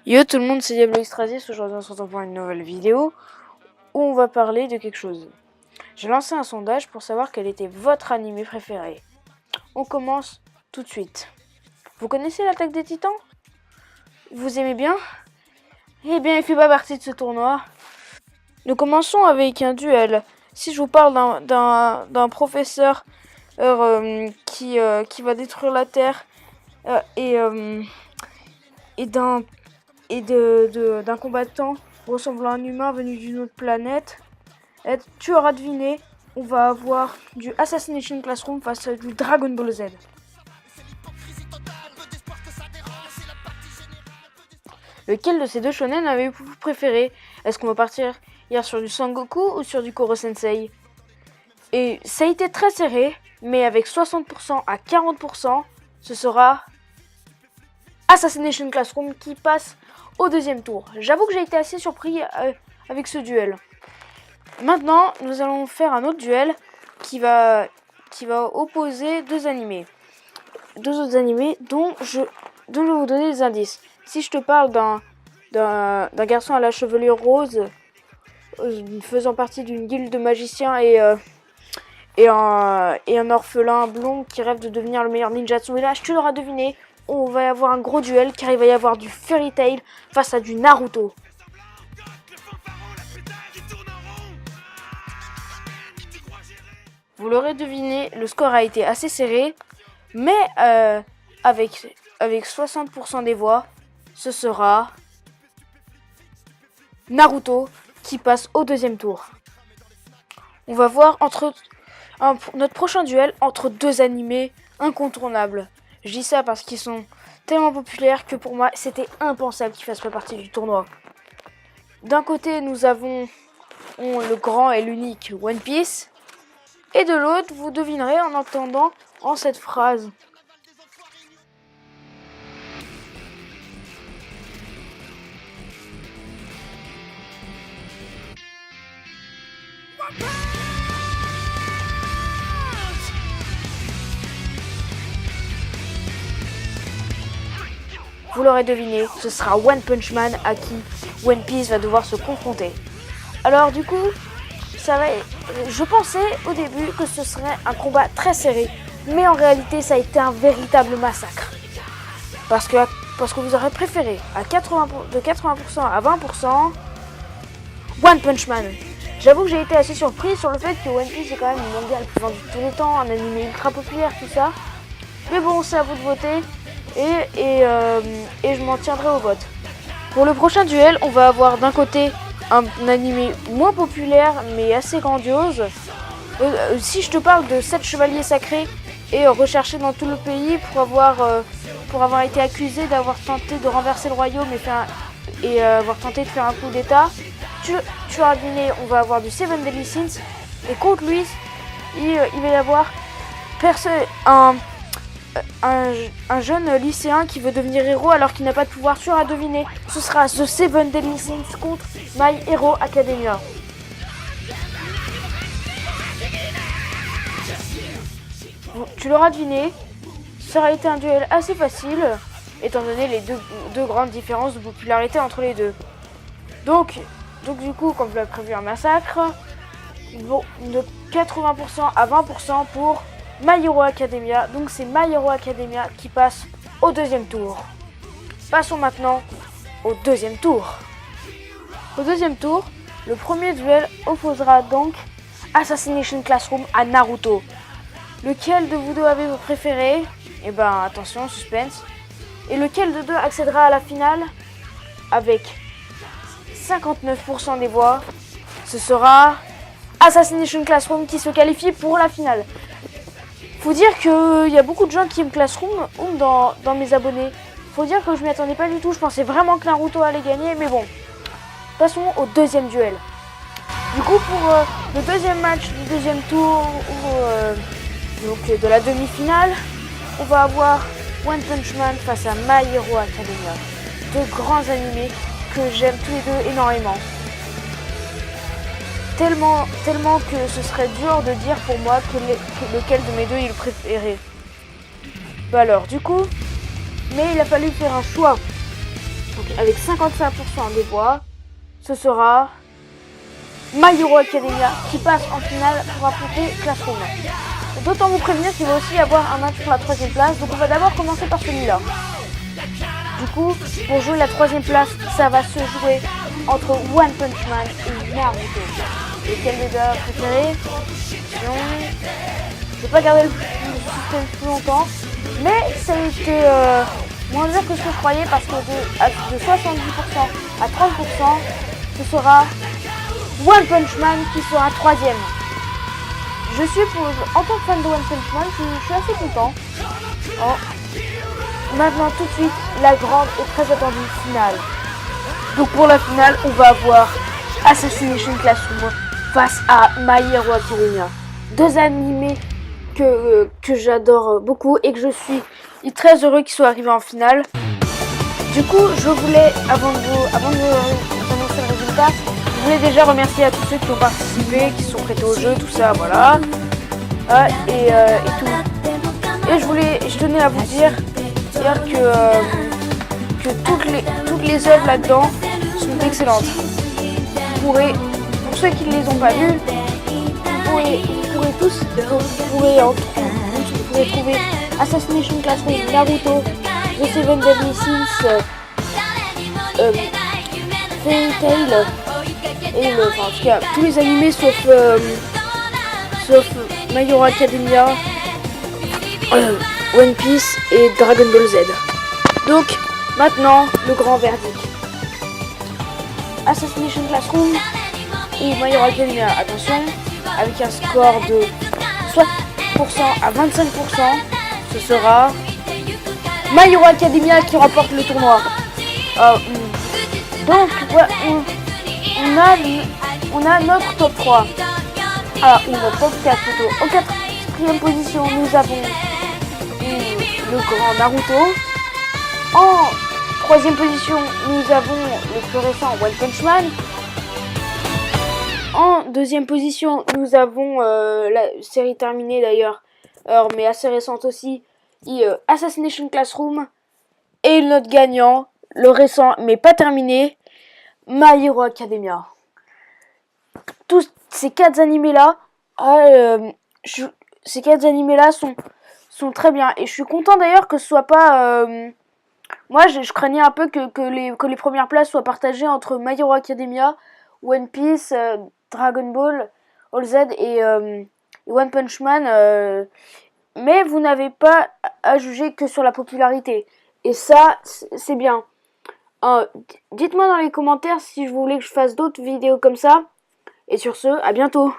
Yo tout le monde, c'est Diablo Extrasis. Aujourd'hui on se retrouve pour une nouvelle vidéo où on va parler de quelque chose. J'ai lancé un sondage pour savoir quel était votre animé préféré. On commence tout de suite. Vous connaissez l'Attaque des Titans? Vous aimez bien? Eh bien il fait pas partie de ce tournoi. Nous commençons avec un duel. Si je vous parle d'un professeur qui va détruire la Terre et d'un combattant ressemblant à un humain venu d'une autre planète, tu auras deviné, on va avoir du Assassination Classroom face à du Dragon Ball Z. Lequel de ces deux shonen avez-vous préféré? Est-ce qu'on va partir hier sur du Sangoku ou sur du Koro Sensei? Et ça a été très serré, mais avec 60% à 40%, ce sera Assassination Classroom qui passe au deuxième tour. J'avoue que j'ai été assez surpris avec ce duel. Maintenant, nous allons faire un autre duel qui va opposer deux animés. Deux autres animés dont je vais vous donner des indices. Si je te parle d'un garçon à la chevelure rose faisant partie d'une guilde de magiciens et un orphelin blond qui rêve de devenir le meilleur ninja de son village, tu l'auras deviné. On va y avoir un gros duel car il va y avoir du Fairy Tail face à du Naruto. Vous l'aurez deviné, le score a été assez serré, mais avec 60% des voix, ce sera Naruto qui passe au deuxième tour. On va voir notre prochain duel entre deux animés incontournables. Je dis ça parce qu'ils sont tellement populaires que pour moi, c'était impensable qu'ils fassent pas partie du tournoi. D'un côté, nous avons le grand et l'unique One Piece. Et de l'autre, vous devinerez en entendant cette phrase. Vous l'aurez deviné, ce sera One Punch Man à qui One Piece va devoir se confronter. Alors du coup, je pensais au début que ce serait un combat très serré, mais en réalité ça a été un véritable massacre. Parce que vous aurez préféré de 80% à 20% One Punch Man. J'avoue que j'ai été assez surpris sur le fait que One Piece est quand même le manga le plus vendu de tous les temps, un animé ultra populaire, tout ça. Mais bon, c'est à vous de voter. Et je m'en tiendrai au vote. Pour le prochain duel, on va avoir d'un côté un animé moins populaire mais assez grandiose. Si je te parle de 7 chevaliers sacrés et recherchés dans tout le pays pour avoir été accusés d'avoir tenté de renverser le royaume et avoir tenté de faire un coup d'état, tu as deviné, on va avoir du Seven Deadly Sins et contre lui, il va y avoir un jeune lycéen qui veut devenir héros alors qu'il n'a pas de pouvoir. Tu auras deviné, ce sera The Seven Deadly Sins contre My Hero Academia. Tu l'auras deviné, ça aura été un duel assez facile étant donné les deux grandes différences de popularité entre les deux. Donc du coup, comme je l'ai prévu, un massacre, de 80% à 20% pour My Hero Academia. Donc c'est My Hero Academia qui passe au deuxième tour. Passons maintenant au deuxième tour. Au deuxième tour, le premier duel opposera donc Assassination Classroom à Naruto. Lequel de vous deux avez-vous préféré? Eh ben attention, suspense. Et lequel de deux accédera à la finale? Avec 59% des voix, ce sera Assassination Classroom qui se qualifie pour la finale. Faut dire qu'il y a beaucoup de gens qui aiment Classroom dans mes abonnés. Faut dire que je m'y attendais pas du tout. Je pensais vraiment que Naruto allait gagner, mais bon. Passons au deuxième duel. Du coup, pour le deuxième match du deuxième tour, donc de la demi-finale, on va avoir One Punch Man face à My Hero Academia. Deux grands animés que j'aime tous les deux énormément. Tellement que ce serait dur de dire pour moi lequel de mes deux est le préféré. Bah alors, du coup, mais il a fallu faire un choix. donc avec 55% des voix, ce sera My Hero Academia qui passe en finale pour affronter Classroom. D'autant vous prévenir qu'il va aussi y avoir un match pour la 3e place, donc on va d'abord commencer par celui-là. Du coup, pour jouer la 3e place, ça va se jouer entre One Punch Man et Naruto. Lequel des deux préféré? Je vais pas garder le système plus longtemps, mais ça a été moins dur que ce que je croyais parce que de 70% à 30%, ce sera One Punch Man qui sera 3e. En tant que fan de One Punch Man, je suis assez content. Maintenant, tout de suite, la grande et très attendue finale. Donc pour la finale, on va avoir Assassination Classroom face à My Hero Academia. Deux animés que j'adore beaucoup et que je suis très heureux qu'ils soient arrivés en finale. Du coup, je voulais, avant de vous annoncer le résultat, je voulais déjà remercier à tous ceux qui ont participé, qui se sont prêtés au jeu, tout ça, voilà. Et tout. Et je tenais à vous dire que toutes les œuvres là-dedans sont excellentes. Pour ceux qui ne les ont pas vues, vous pourrez trouver Assassination Classroom, Naruto, The Seven Deadly Sins, Fairy Tail, et en tout cas tous les animés sauf My Hero Academia, One Piece et Dragon Ball Z. Donc maintenant le grand verdict. Assassination Classroom ou My Hero Academia, attention, avec un score de 60% à 25%, ce sera My Hero Academia qui remporte le tournoi. Donc on a notre top 3. Ou notre top 4 plutôt. En 4e position, nous avons le grand Naruto. En 3e position, nous avons le plus récent One Punch Man. En 2e position, nous avons la série terminée d'ailleurs, mais assez récente aussi, Assassination Classroom. Et notre gagnant, le récent mais pas terminé, My Hero Academia. Tous ces 4 animés là, sont très bien. Et je suis content d'ailleurs que ce soit pas... moi, je craignais un peu que les premières places soient partagées entre My Hero Academia, One Piece, Dragon Ball, All Z et One Punch Man. Mais vous n'avez pas à juger que sur la popularité. Et ça, c'est bien. Dites-moi dans les commentaires si vous voulez que je fasse d'autres vidéos comme ça. Et sur ce, à bientôt.